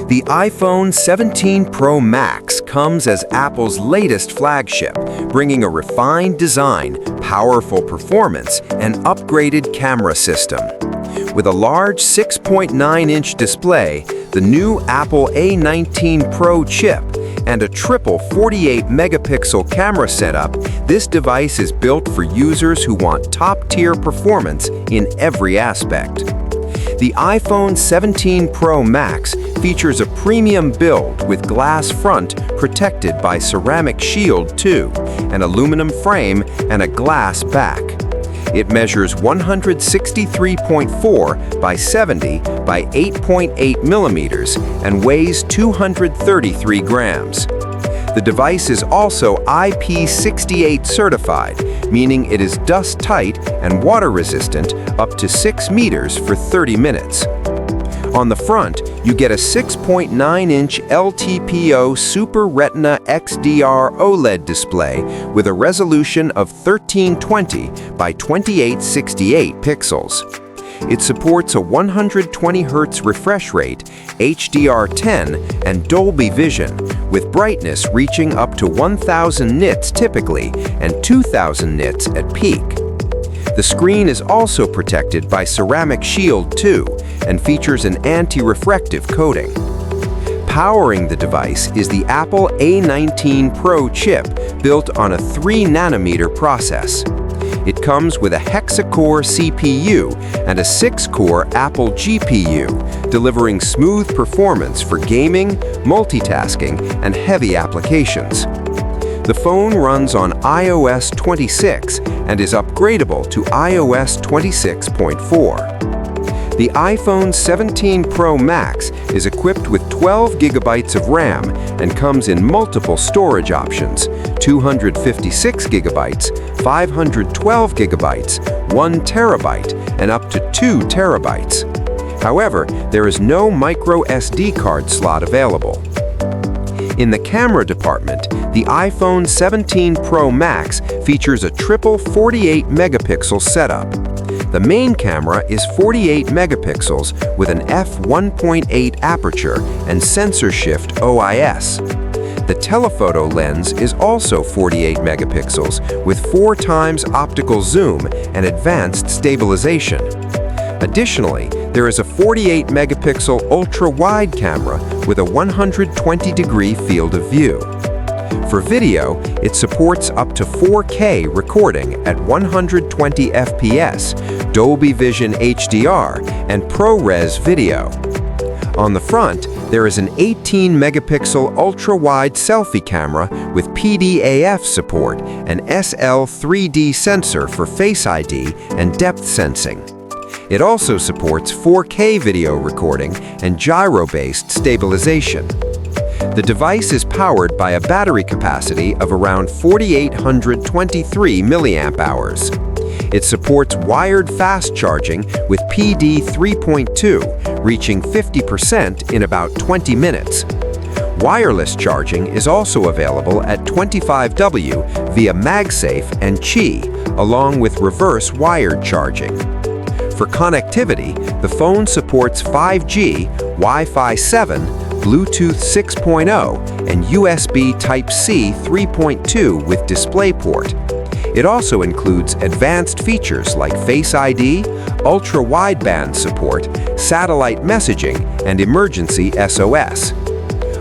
The iPhone 17 Pro Max comes as Apple's latest flagship, bringing a refined design, powerful performance, and upgraded camera system. With a large 6.9-inch display, the new Apple A19 Pro chip, and a triple 48-megapixel camera setup, this device is built for users who want top-tier performance in every aspect. The iPhone 17 Pro Max features a premium build with glass front protected by ceramic shield too, an aluminum frame, and a glass back. It measures 163.4 by 70 by 8.8 millimeters and weighs 233 grams. The device is also IP68 certified, meaning it is dust-tight and water-resistant up to 6 meters for 30 minutes. On the front, you get a 6.9-inch LTPO Super Retina XDR OLED display with a resolution of 1320 by 2868 pixels. It supports a 120 Hz refresh rate, HDR10, and Dolby Vision, with brightness reaching up to 1000 nits typically and 2000 nits at peak. The screen is also protected by ceramic shield too, and features an anti-reflective coating. Powering the device is the Apple A19 Pro chip built on a 3-nanometer process. It comes with a hexa-core CPU and a 6-core Apple GPU, delivering smooth performance for gaming, multitasking, and heavy applications. The phone runs on iOS 26 and is upgradable to iOS 26.4. The iPhone 17 Pro Max is equipped with 12 gigabytes of RAM and comes in multiple storage options: 256 gigabytes, 512 gigabytes, 1 terabyte, and up to 2 terabytes. However, there is no micro SD card slot available. In the camera department, the iPhone 17 Pro Max features a triple 48-megapixel setup. The main camera is 48 megapixels with an f1.8 aperture and sensor shift OIS. The telephoto lens is also 48 megapixels with 4 times optical zoom and advanced stabilization. Additionally, there is a 48-megapixel ultra-wide camera with a 120-degree field of view. For video, it supports up to 4K recording at 120 FPS, Dolby Vision HDR, and ProRes video. On the front, there is an 18-megapixel ultra-wide selfie camera with PDAF support, an SL3D sensor for Face ID and depth sensing. It also supports 4K video recording and gyro-based stabilization. The device is powered by a battery capacity of around 4,823 milliamp hours. It supports wired fast charging with PD 3.2, reaching 50% in about 20 minutes. Wireless charging is also available at 25W via MagSafe and Qi, along with reverse wired charging. For connectivity, the phone supports 5G, Wi-Fi 7, Bluetooth 6.0, and USB Type-C 3.2 with DisplayPort. It also includes advanced features like Face ID, ultra-wideband support, satellite messaging, and emergency SOS.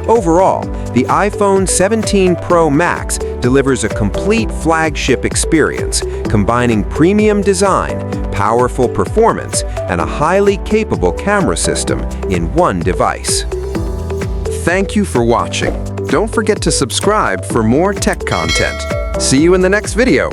Overall, the iPhone 17 Pro Max delivers a complete flagship experience, combining premium design, powerful performance, and a highly capable camera system in one device. Thank you for watching. Don't forget to subscribe for more tech content. See you in the next video.